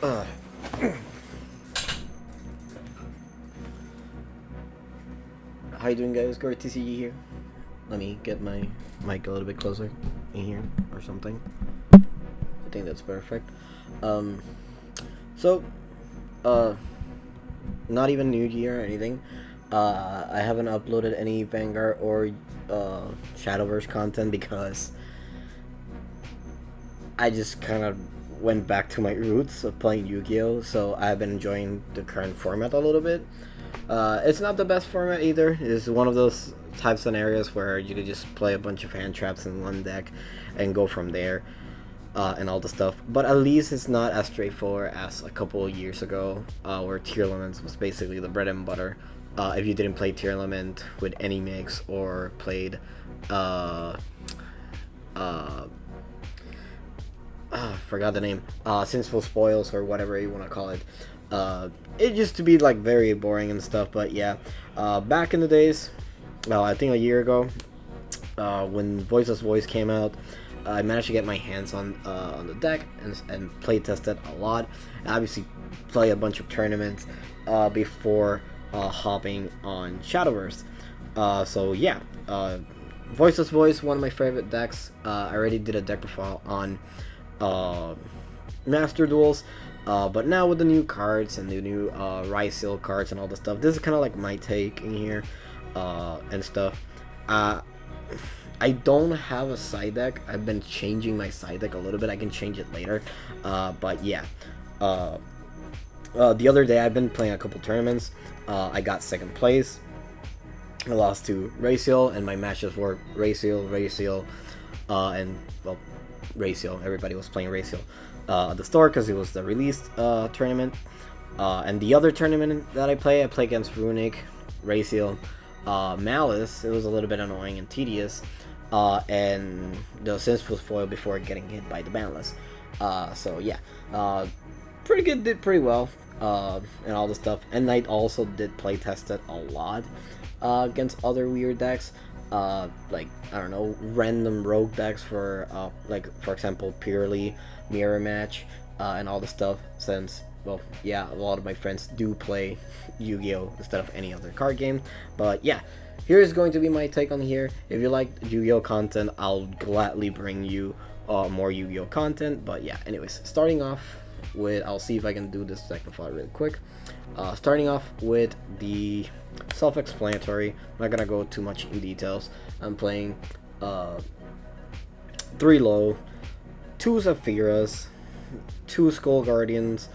Uh, how you doing, guys? Great to see you here. Let me get my mic a little bit closer in here or something. I think that's perfect. Um, so, uh, not even New Year or anything. I haven't uploaded any Vanguard or Shadowverse content because I just kind of went back to my roots of playing Yu-Gi-Oh. So I've been enjoying the current format a little bit. It's not the best format either. It's one of those type scenarios where you could just play a bunch of hand traps in one deck and go from there, and all the stuff. But at least it's not as straightforward as a couple of years ago, where tier limits was basically the bread and butter. If you didn't play tier limit with any mix or played uh, uh, forgot the name, Sinful Spoils or whatever you want to call it. It used to be like very boring and stuff, but yeah, back in the days, well, I think a year ago, when Voiceless Voice came out, I managed to get my hands on the deck and play test it a lot. And obviously, play a bunch of tournaments before hopping on Shadowverse. So yeah, Voiceless Voice, one of my favorite decks. I already did a deck profile on Master Duels. But now with the new cards and the new Rysil cards and all the stuff, this is kind of like my take in here and stuff. I don't have a side deck. I've been changing my side deck a little bit. I can change it later. But yeah. The other day I've been playing a couple tournaments. I got second place. I lost to Raciel, and my matches were Raciel, and well, Raciel. Everybody was playing Raciel at the store because it was the released tournament. And the other tournament that I play against Runic, Raciel, Malice. It was a little bit annoying and tedious. And the Sinful Foil before getting hit by the Boundless. So yeah, pretty good, did pretty well, and all the stuff. And Knight also did play test it a lot against other weird decks, like I don't know, random rogue decks for like for example purely mirror match and all the stuff. Since well, yeah, a lot of my friends do play Yu-Gi-Oh instead of any other card game. But yeah, here's going to be my take on here. If you like Yu-Gi-Oh content, I'll gladly bring you more Yu-Gi-Oh content. But yeah, anyways, starting off with, I'll see if I can do this second file really quick. Starting off with the self-explanatory. I'm not gonna go too much in details. I'm playing 3 low, 2 Zaphiras, 2 Skull Guardians,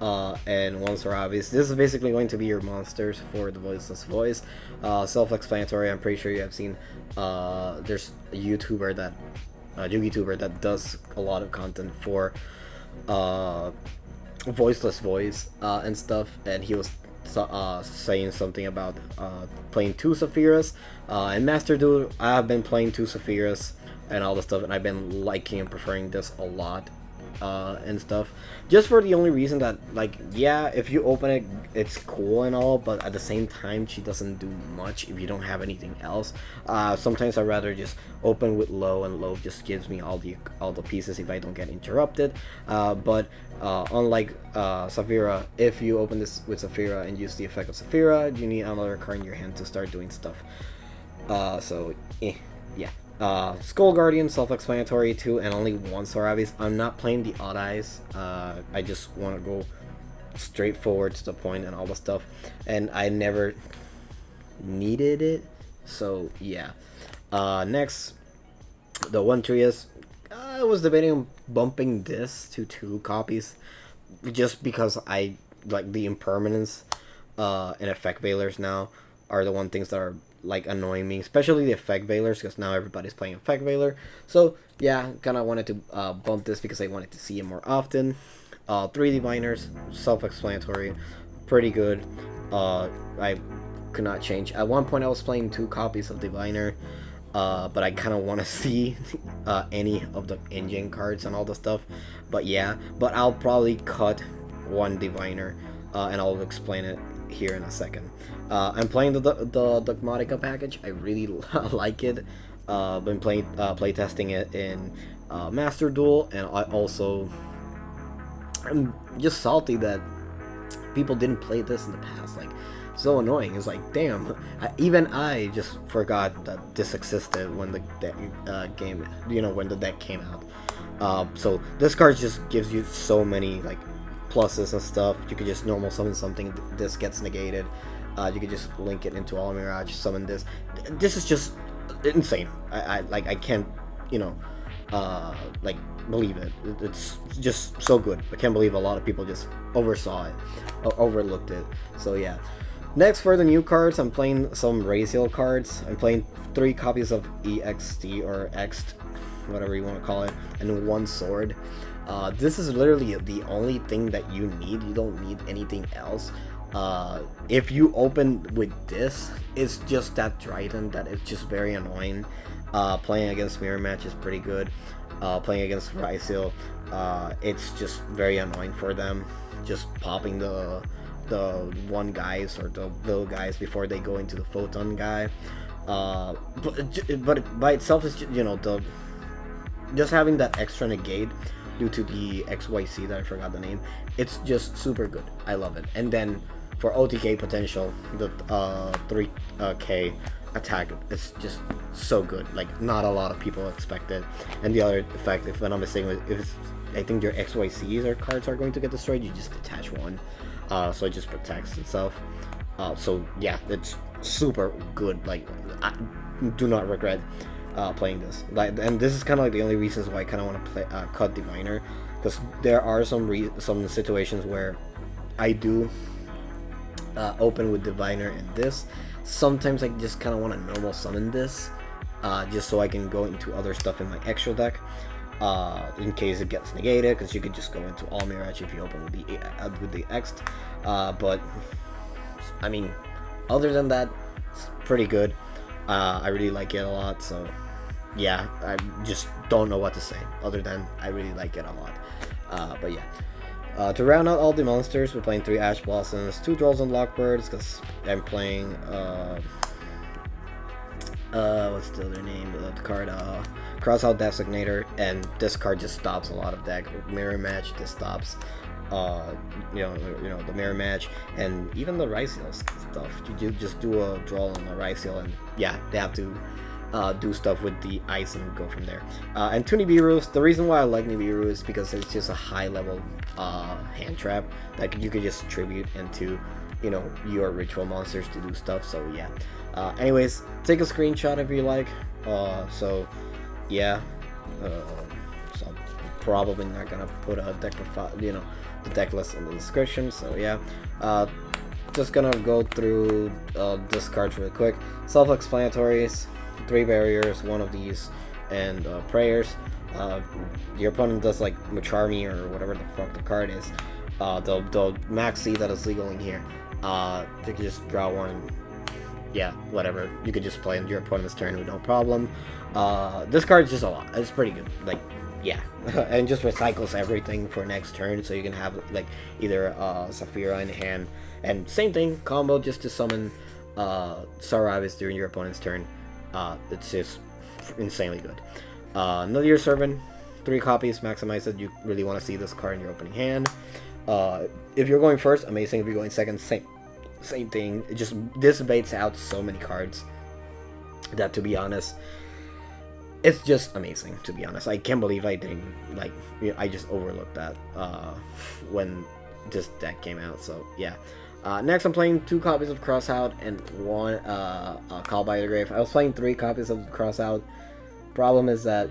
and 1 Saravis. This is basically going to be your monsters for the Voiceless Voice. Self-explanatory. I'm pretty sure you have seen. There's a YouTuber that, YouTuber that does a lot of content for Voiceless Voice and stuff, and he was saying something about playing 2 Zaphiras. And Master Duel, I have been playing 2 Zaphiras and all the stuff, and I've been liking and preferring this a lot. And stuff, just for the only reason that, like, yeah, if you open it, it's cool and all, but at the same time, she doesn't do much if you don't have anything else. Sometimes I'd rather just open with low, and low just gives me all the pieces if I don't get interrupted. But unlike Saphira, if you open this with Saphira and use the effect of Saphira, you need another card in your hand to start doing stuff. Yeah. Skull Guardian, self-explanatory too, and only 1 Saravis. I'm not playing the Odd Eyes. I just want to go straight forward to the point and all the stuff, and I never needed it. So yeah. Next, the 1 Trias. I was debating on bumping this to 2 copies, just because I like the impermanence and effect veilers now are the one things that are like annoying me, especially the effect veilers, because now everybody's playing effect veiler. So yeah, kind of wanted to bump this because I wanted to see it more often. 3 Diviners, self-explanatory, pretty good. I could not change. At one point I was playing 2 copies of Diviner, but I kind of want to see any of the engine cards and all the stuff. But yeah, but I'll probably cut 1 Diviner, and I'll explain it here in a second. I'm playing the Dogmatica package. I really like it. Been play testing it in Master Duel, and I also I'm just salty that people didn't play this in the past. Like, so annoying. It's like, damn. Even I just forgot that this existed when the game, when the deck came out. So this card just gives you so many like pluses and stuff. You could just normal summon something. This gets negated. You could just link it into All Mirage, summon this. This is just insane. I can't, like believe it. It's just so good. I can't believe a lot of people just oversaw it, or overlooked it. So yeah. Next, for the new cards, I'm playing some Raziel cards. I'm playing 3 copies of EXT or Ext, whatever you want to call it, and 1 sword. This is literally the only thing that you need. You don't need anything else. If you open with this, it's just that Trident that is just very annoying. Playing against Mirror Match is pretty good. Playing against Raziel, it's just very annoying for them. Just popping the 1 guys or the little guys before they go into the photon guy. But by itself is just having that extra negate due to the XYC that I forgot the name. It's just super good. I love it. And then for OTK potential, the 3k attack is just so good. Like, not a lot of people expect it. And the other effect, if I'm not mistaken, I think your XYCs or cards are going to get destroyed, you just attach 1. So it just protects itself. So yeah, it's super good. Like, I do not regret playing this. And this is kind of like the only reasons why I kind of want to play cut Diviner, because there are some situations where I do open with Diviner and this. Sometimes I just kind of want to normal summon this, just so I can go into other stuff in my extra deck. In case it gets negated, because you could just go into All Mirage if you open with the Ext. But I mean, other than that, it's pretty good. I really like it a lot. So yeah, I just don't know what to say other than I really like it a lot. But yeah. To round out all the monsters, we're playing 3 Ash Blossoms, 2 Drolls and Lockbirds, because I'm playing what's the other name of the card? Crossout Designator, and this card just stops a lot of deck. Mirror Match, this stops the Mirror Match, and even the Raziel stuff. You just do a draw on the Raziel, and yeah, they have to do stuff with the ice and go from there. And 2 Nibiru's. The reason why I like Nibiru is because it's just a high level hand trap that you could just tribute into your ritual monsters to do stuff. So yeah. Anyways, take a screenshot if you like. So yeah. So I'm probably not gonna put a deck profile, the deck list in the description. So yeah. Just gonna go through this card really quick. Self-explanatories. 3 barriers, 1 of these, and prayers. Your opponent does like Macharmy or whatever the fuck the card is. They'll max C that is legal in here. You can just draw 1. Yeah, whatever. You could just play in your opponent's turn with no problem. This card is just a lot. It's pretty good. Like, yeah, and just recycles everything for next turn, so you can have like either Saphira in hand, and same thing, combo just to summon Saravis during your opponent's turn. It's just insanely good. Another Year Servant, 3 copies, maximize it. You really want to see this card in your opening hand. If you're going first, amazing. If you're going second, same thing. It just dissipates out so many cards that, to be honest, it's just amazing. To be honest, I can't believe I didn't I just overlooked that when this deck came out. So yeah. Next, I'm playing 2 copies of Crossout and 1 Call by the Grave. I was playing 3 copies of Crossout. Problem is that,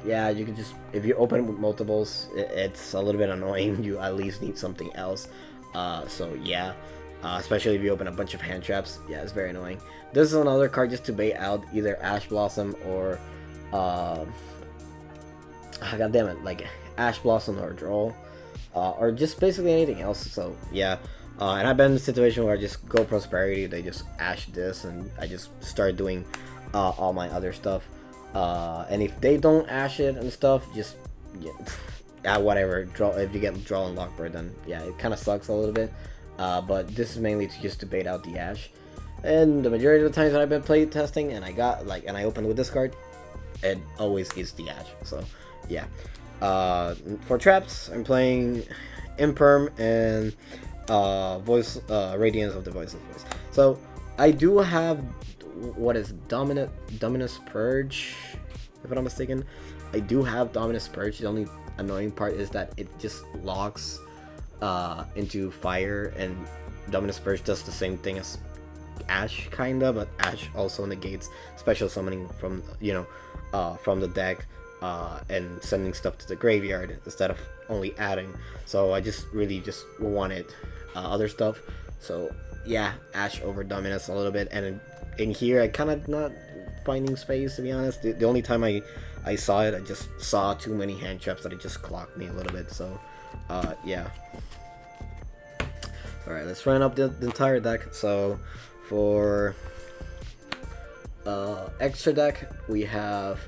yeah, you can just, if you open it with multiples, it's a little bit annoying. You at least need something else. So yeah, especially if you open a bunch of hand traps. Yeah, it's very annoying. This is another card just to bait out either Ash Blossom or god damn it, like Ash Blossom or Droll, or just basically anything else. So yeah. And I've been in a situation where I just go Prosperity, they just Ash this, and I just start doing all my other stuff. And if they don't Ash it and stuff, just whatever. If you get Draw and Lockbird, then yeah, it kind of sucks a little bit. But this is mainly just to bait out the Ash. And the majority of the times that I've been play testing and I opened with this card, it always is the Ash. So yeah. For traps, I'm playing Imperm, and voice Radiance of the Voiceless Voice. So I do have what is Dominus Purge, if I'm not mistaken. I do have Dominus Purge. The only annoying part is that it just locks into fire, and Dominus Purge does the same thing as Ash kinda, but Ash also negates special summoning from from the deck and sending stuff to the graveyard instead of only adding. So I just really just wanted other stuff. So yeah, Ash over Dominus a little bit, and in here I kind of not finding space, to be honest. The only time I saw it, I just saw too many hand traps that it just clocked me a little bit. So yeah. Alright, let's run up the entire deck. So for extra deck, we have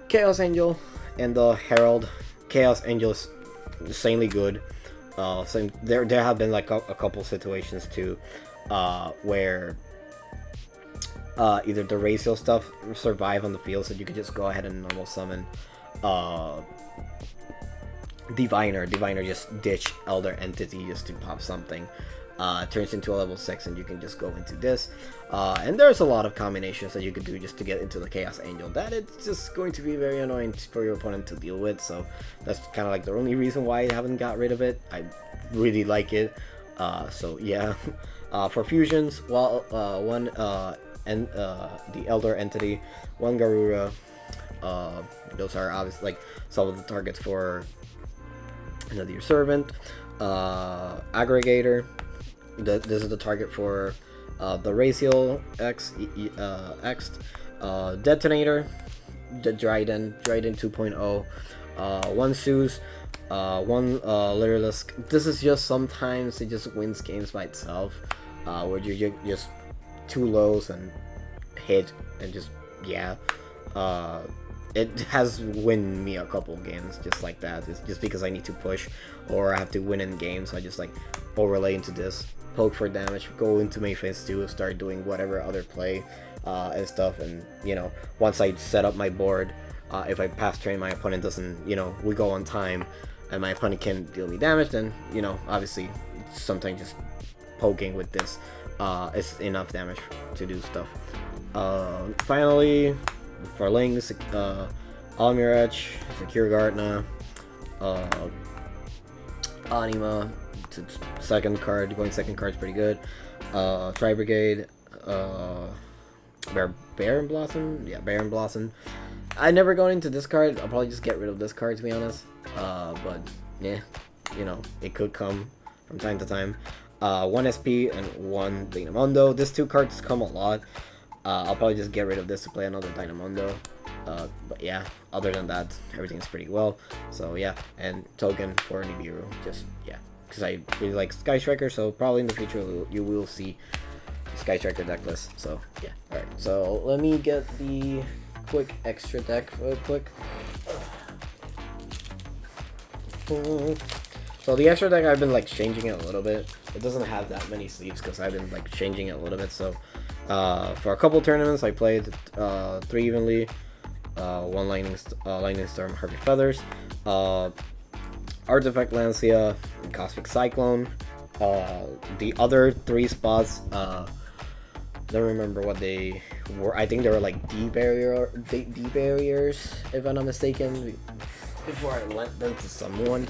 Chaos Angel and the Herald. Chaos Angel is insanely good. There have been like a couple situations too where either the Racial stuff survive on the field, so you could just go ahead and normal summon Diviner just ditch Elder Entity just to pop something. Turns into a level 6, and you can just go into this. And there's a lot of combinations that you could do just to get into the Chaos Angel. That it's just going to be very annoying for your opponent to deal with. So that's kind of like the only reason why I haven't got rid of it. I really like it. So yeah. For fusions, well, one and the Elder Entity, one Garura. Those are obviously like some of the targets for another Servant. Aggregator. This is the target for the Racial X, Detonator, the Dryden 2.0, one Zeus, one Lyrilisk. This is just sometimes it just wins games by itself, where you just too lows and hit and just yeah. It has win me a couple games just like that. It's just because I need to push or I have to win in games, so I just like overlay into this, poke for damage, go into main phase 2, start doing whatever other play and stuff. And once I set up my board, if I pass turn, my opponent doesn't, we go on time and my opponent can deal me damage, then obviously sometimes just poking with this is enough damage to do stuff. Finally, for Lings, Almirage, Secure Gardna, Anima, second card, going second card is pretty good. Tri Brigade, Baron Blossom, yeah, Baron Blossom. I never go into this card. I'll probably just get rid of this card, to be honest. But yeah, it could come from time to time. 1 SP and 1 Dynamondo. These two cards come a lot. I'll probably just get rid of this to play another Dynamondo. But yeah, other than that, everything's pretty well. So yeah, and token for Nibiru, just yeah, because I really like Sky Striker, so probably in the future you will see Sky Striker deck list. So yeah, alright, so let me get the quick extra deck real quick. So the extra deck, I've been like changing it a little bit. It doesn't have that many sleeves because I've been like changing it a little bit. So for a couple tournaments, I played 3 evenly, 1 Lightning Storm, Harpy Feathers, Artifact Lancia, and Cosmic Cyclone. The other 3 spots, don't remember what they were. I think they were like D barriers, if I'm not mistaken, before I lent them to someone.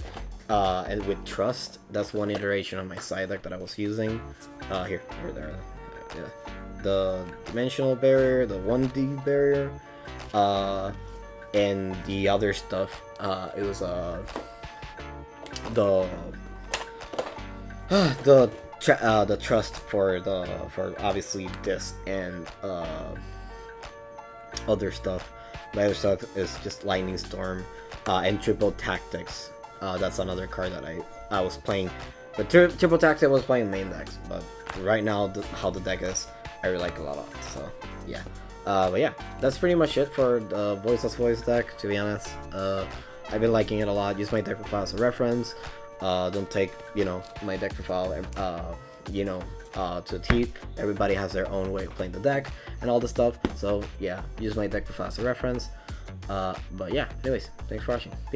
And with Trust, that's one iteration of my side deck that I was using. Here, there. Yeah. The Dimensional Barrier, the 1D Barrier, and the other stuff. It was the Trust for obviously this and other stuff. The other stuff is just Lightning Storm and Triple Tactics. That's another card that I was playing. But Triple Tactics I was playing main decks, but right now how the deck is, I really like a lot of it. So yeah, but yeah, that's pretty much it for the Voiceless Voice deck. To be honest, I've been liking it a lot. Use my deck profile as a reference. Don't take my deck profile to a T. Everybody has their own way of playing the deck and all this stuff. So yeah, use my deck profile as a reference. But yeah, anyways, thanks for watching. Peace.